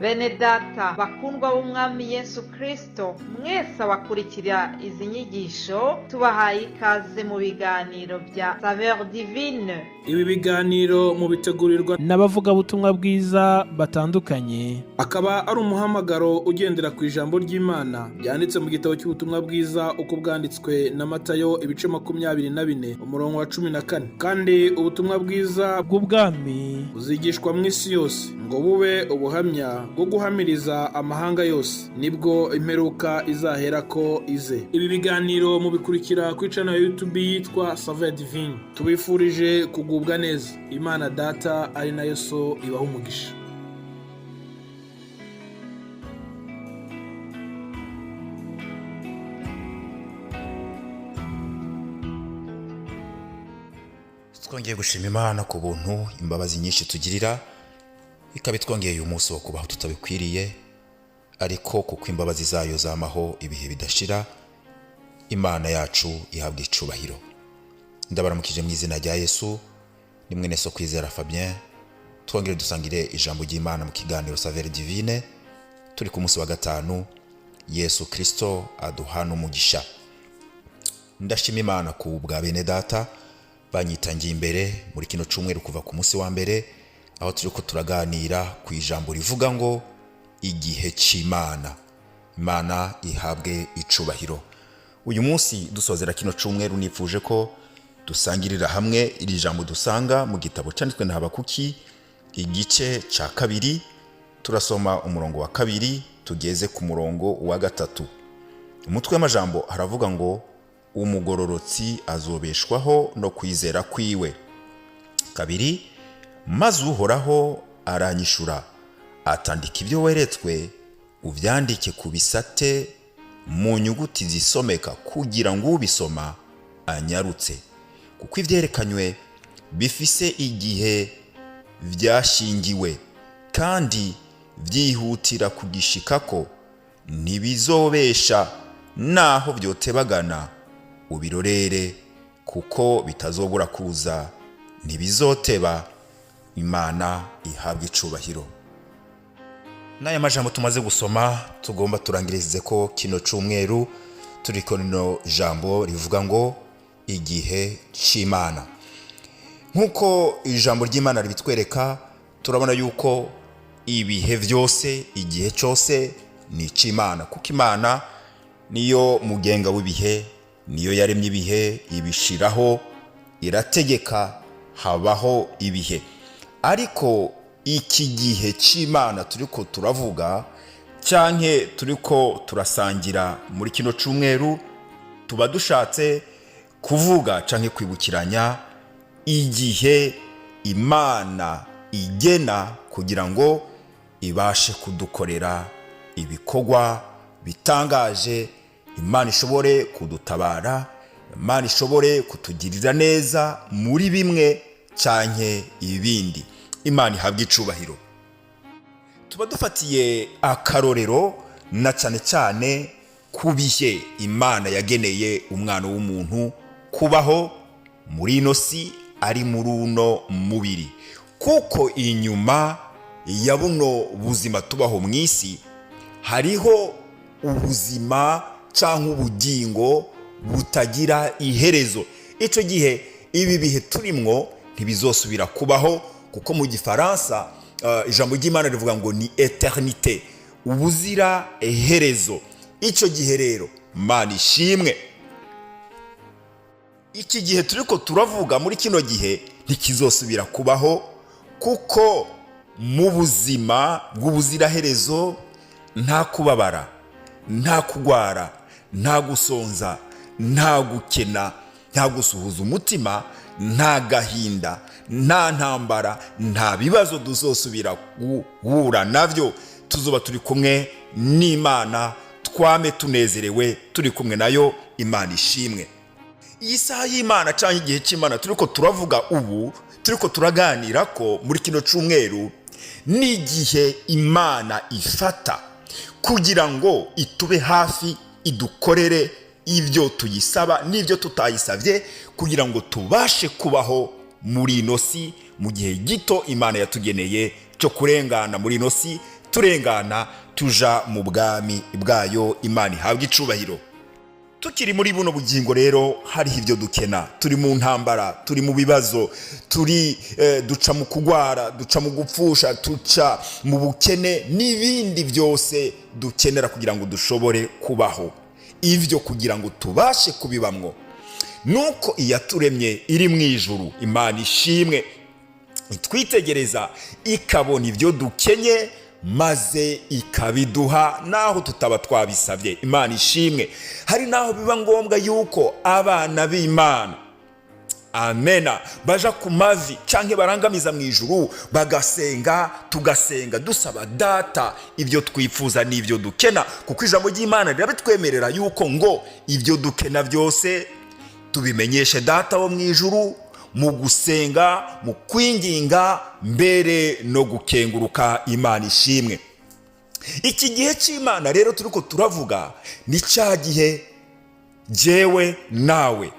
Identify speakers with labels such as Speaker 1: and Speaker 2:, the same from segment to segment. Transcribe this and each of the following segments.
Speaker 1: Bene data bakundwa b'umwami Yesu Kristo, mwese abakurikira izi nyigisho tubahaye ikaze mu biganiro bya Saveur Divine.
Speaker 2: Ibi biganiro mu bitegurirwa
Speaker 3: n'abavugabutumwa bwiza batandukanye,
Speaker 2: akaba ari umuhamagaro ugendera ku ijambo ry'Imana byanditse mu gitabo cy'ubutumwa bwiza uko bwanditswe na Matayo ibice 24 umurongo wa 14. Kandi ubutumwa bwiza
Speaker 3: bw'ubwami
Speaker 2: buzigishwa mu isi yose ngo bube ubuhamya bwo guhamiriza amahanga yose, nibwo imperuka izahera ko ize. Ibi biganiro mubikurikira ku channel ya YouTube yitwa Saveur Divine. Tubifurije kugubwa neza. Imana Data ari nayo So ibaho umugisha.
Speaker 4: Twongeye gushima Imana ku buntu imbabazi nyinshi tugirira, ikaba twongeye uyu munsi wo kubaho tutabikwiriye, ariko kuko imbabazi zayo zamaho ibihe bidashira, Imana yacu ihabwa icubahiro. Ndabaramukije mu izina rya Yesu, ni mwene So Kwizera Fabien. Twongere dusangire ijambo ry'Imana mu kiganiro Saveur Divine. Turi ku munsi wa gatanu, Yesu Kristo aduhana umugisha. Ndashima Imana ku bwa bene data banyitangiye imbere muri kino cyumweru kuva ku munsi wa mbere, aho turiko turaganira ku ijambo rivuga ngo igihe cy'Imana. Imana ihabwe icubahiro. Uyu munsi dusozera kino cyumweru nifuje ko dusangirira hamwe iri jambo dusanga mu gitabo cyanditswe na Habakuki igice ca 2, turasoma umurongo wa 2 tugeze ku murongo wa 3. Umutwe w'amajambo haravuga ngo umugororotsi azobeshwaho no kwizera kwiwe. 2, maze Uhoraho aranyishura atandika ibyo weretswe, uvyandike ku bisate mu nyuguti zisomeka, kugira ngo ubisoma anyarutse, kuko ivyerekanywe bifise igihe vyashingiwe kandi vyihutira kugishikako, ntibizobesha naho vyotebagana. Ubirorere kuko bitazobura kuza, ntibizoteba. Imana ihabwa icubahiro. N'aya majambo tumaze gusoma tugomba turangirize ko kino cyumweru turiko no jambo rivuga ngo igihe cy'Imana. Nkuko ijambo ry'Imana ribitwereka, turabona yuko ibihe byose, igihe cyose ni cy'Imana, kuko Imana niyo mugenga w'ibihe, niyo yaremye ibihe, ibishiraho, irategeka, habaho ibihe. Ariko iki gihe cy'Imana turiko turavuga cyanke turiko turasangira muri kino cyumweru, tuba dushatse kuvuga canke kwibukiranya igihe Imana igena kugira ngo ibashe kudukorera ibikorwa bitangaje. Imana ishobore kudutabara, Imana ishobore kutugirira neza muri bimwe canke ibindi. Imana ihabwa icubahiro. Tuba dufatiye akarorero na cyane cyane ku bihe Imana yageneye umwana w'umuntu kubaho muri ino si, ari muri uno mubiri, kuko inyuma ya buno buzima tubaho mu isi hariho ubuzima canke ubugingo butagira iherezo. Ico gihe ibi bihe turimwo ntibizosubira kubaho, kuko mu Gifaransa ijambo ry'Imana rivuga ngo ni eternité, ubuzira iherezo. Ico gihe rero Imana ishimwe, iki gihe turiko turavuga muri kino gihe ntikizosubira kubaho, kuko mu buzima bw'ubuziraherezo nta kubabara, nta kugwara, nta gusonza, nta gukena, nta gusuhuza umutima, nta gahinda, nta ntambara, nta bibazo duzosubira guhura navyo. Tuzoba turi kumwe n'Imana, twame tunezerewe turi kumwe nayo. Imana ishimwe. Iyi saha y'Imana canke igihe cy'Imana turiko turavuga ubu, turiko turaganira ko muri kino cyumweru, ni igihe Imana ifata kugira ngo itube hafi, idukorere ibyo tuyisaba n'ibyo tutayisabye, kugira ngo tubashe kubaho muri ino si mu gihe gito Imana yatugeneye cyo kurengana muri ino si turengana tuja mu bwami bwayo. Imana ihabwa icubahiro. Tukiri muri buno bugingo rero hariho ibyo dukena, turi mu ntambara, turi mu bibazo, duca mu kugwara, duca mu gupfusha, duca mu bukene n'ibindi byose dukenera kugira ngo dushobore kubaho. Ivyo kugira ngo tubashe kubibamwo nuko iyaturemye iri mu ijuru, Imana ishimwe, itwitegereza ikabona ibyo dukenye maze ikabiduha naho tutaba twabisabye. Imana ishimwe. Hari naho biba ngombwa yuko abana b'Imana, amena, baja ku mavi canke barangamiza mu ijuru bagasenga, tugasenga dusaba data ibyo twifuza n'ibyo dukena, kuko ijambo ry'Imana rirabitwemerera yuko ngo ibyo dukena byose tubimenyeshe data wo mu ijuru mu gusenga, mu kwinginga, mbere no gukenguruka. Imana ishimwe. Iki gihe cy'Imana rero turiko turavuga ni cya gihe jewe nawe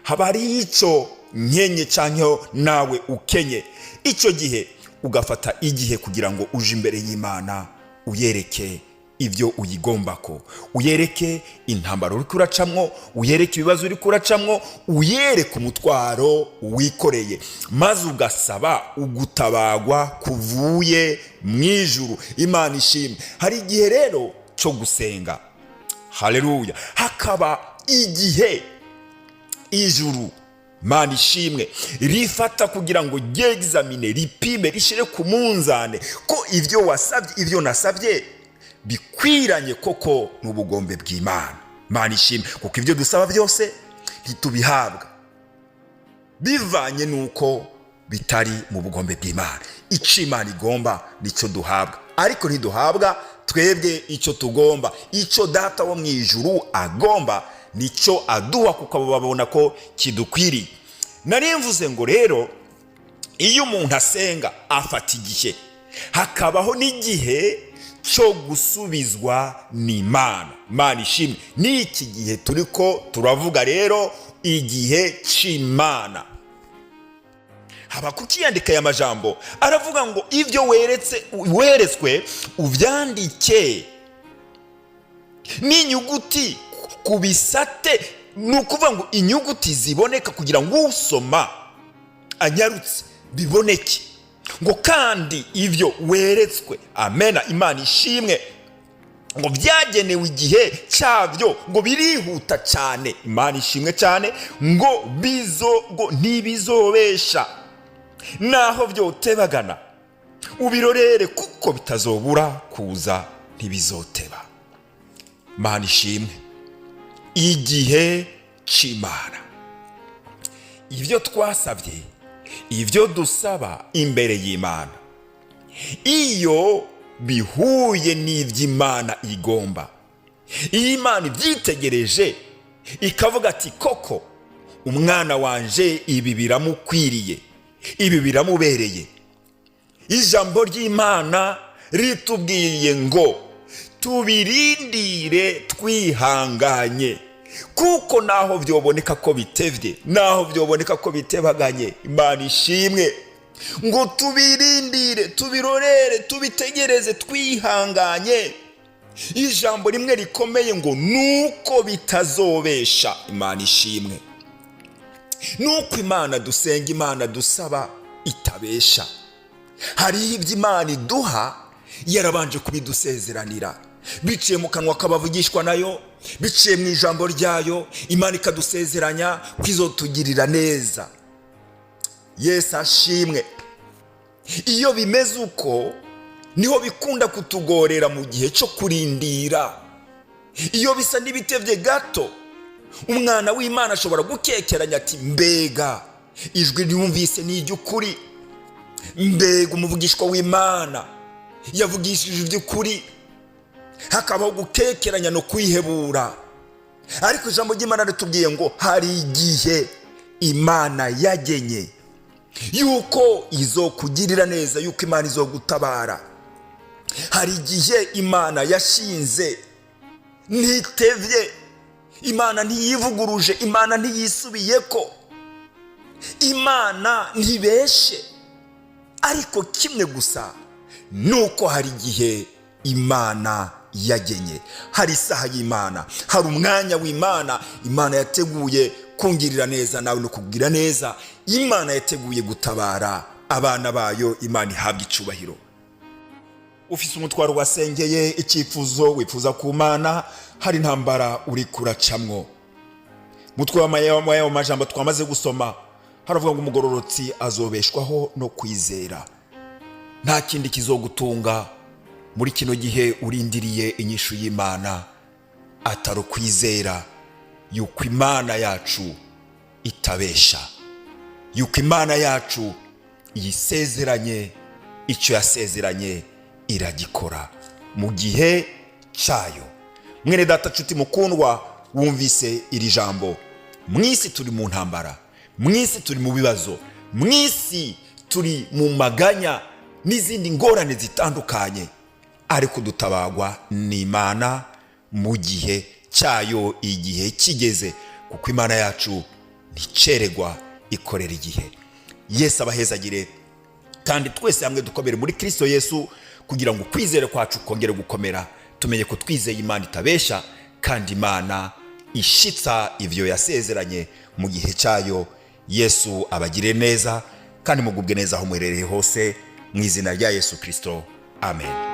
Speaker 4: haba ari icyo nkenye canke nawe ukenye. Icyo gihe ugafata igihe kugira ngo uje imbere y'Imana uyereke ibyo uyigombako, uyereke intambara uri kuracamwo, uyereke ibibazo uri kuracamwo, uyereke umutwaro wikoreye, maze ugasaba ugutabagwa kuvuye mu ijuru. Imana ishimwe. Hari igihe rero cyo gusenga, haleluya, hakaba igihe ijuru, Imana ishimwe, rifata kugira ngo ryexamine, ripime, rishire ku munzane ko ibyo wasabye, ibyo nasabye bikwiranye koko n'ubugombe bw'Imana. Imana ishimwe. Kuko ibyo dusaba byose ntitubihabwa bivanye nuko bitari mu bugombe bw'Imana. Icyo Imana igomba nicyo duhabwa, ariko ntiduhabwa twebwe icyo tugomba. Icyo data wo mu ijuru agomba nicyo aduha, kuko abo babona ko kidukwiriye. Nari mvuze ngo rero iyo umuntu asenga afata igihe, hakabaho n'igihe cyo gusubizwa n'Imana. Imana ishimwe. N'iki gihe turiko turavuga rero igihe c'Imana. Habakuki yandika aya majambo aravuga ngo ibyo weretswe uvyandike n'inyuguti ku bisate. Ni ukuvuga ngo inyuguti ziboneka kugira ngo usoma anyarutse biboneke, ngo kandi ibyo weretswe, amena, Imana ishimwe, ngo byagenewe igihe cyabyo, ngo birihuta cyane. Imana ishimwe cyane, ngo ntibizobesha naho byotebagana, ubirorere kuko bitazobura kuza, ntibizoteba. Imana ishimwe. Igihe cy'Imana, ibyo twasabye, ibyo dusaba imbere y'Imana, iyo bihuye n'iby'Imana igomba, iyo Imana ibyitegereje ikavuga ati koko umwana wanje ibi biramukwiriye, ibi biramubereye, ijambo ry'Imana ritubwiye ngo tubirindire twihanganye, kuko naho byoboneka ko bitevye, naho byoboneka ko bitebaganye, Imana ishimwe, ngo tubirindire, tubirorere, tubitegereze twihanganye. Ijambo rimwe rikomeye ngo nuko bitazobesha. Imana ishimwe. Nuko Imana dusenga, Imana dusaba itabesha. Hariho ibyo Imana iduha yarabanje kubidusezeranira, biciye mu kanwa k'abavugishwa nayo, biciye mu ijambo ryayo. Imana ikadusezeranya kwizotugirira neza. Yesu ashimwe. Iyo bimeze uko niho bikunda kutugorera mu gihe cyo kurindira. Iyo bisa n'ibitevye gato, umwana w'Imana ashobora gukekeranya ati mbega ijwi ryumvise ni iry'ukuri, mbega umuvugishwa w'Imana yavugishije iby'ukuri. Hakabaho gukekeranya no kwihebura. Ariko ijambo ry'Imana ritubwiye ngo hari igihe Imana yagenye yuko izokugirira neza, yuko Imana izogutabara. Hari igihe Imana yashinze, ntitevye, Imana ntiyivuguruje, Imana ntiyisubiyeko, Imana ntibeshe. Ariko kimwe gusa nuko hari igihe Imana yagenye. Hari isaha y'Imana, hari umwanya w'Imana. Imana yateguye kungirira neza nawe no kugira neza. Imana yateguye gutabara abana bayo. Imana ihabwa icubahiro. Ufise umutwaro wasengeye, icyifuzo wifuza ku Mana, hari intambara uri kuracamwo. Mutwe w'amaye majambo twamaze gusoma haravuga ngo umugororotsi azobeshwaho no kwizera. Nta kindi kizogutunga muri kino gihe urindiriye inyishu y'Imana atari kwizera yuko Imana yacu itabesha, yuko Imana yacu yisezeranye, icyo yasezeranye iragikora mu gihe cyayo. Mwene data nshuti mukundwa, wumvise iri jambo. Mwisi turi mu ntambara, mwisi turi mu bibazo, mwisi turi mu maganya n'izindi ngorane zitandukanye, ariko dutabagwa n'Imana mu gihe cyayo, igihe kigeze, kuko Imana yacu nticeregwa, ikorera igihe. Yesu abahezagire, kandi twese hamwe dukomere muri Kristo Yesu, kugira ngo kwizera kwacu kongere gukomera, tumenye ko twizeye Imana itabesha, kandi Imana ishitsa ivyo yasezeranye mu gihe cyayo. Yesu abagire neza, kandi mugubwe neza aho mwerereye hose, mu izina rya Yesu Kristo, amen.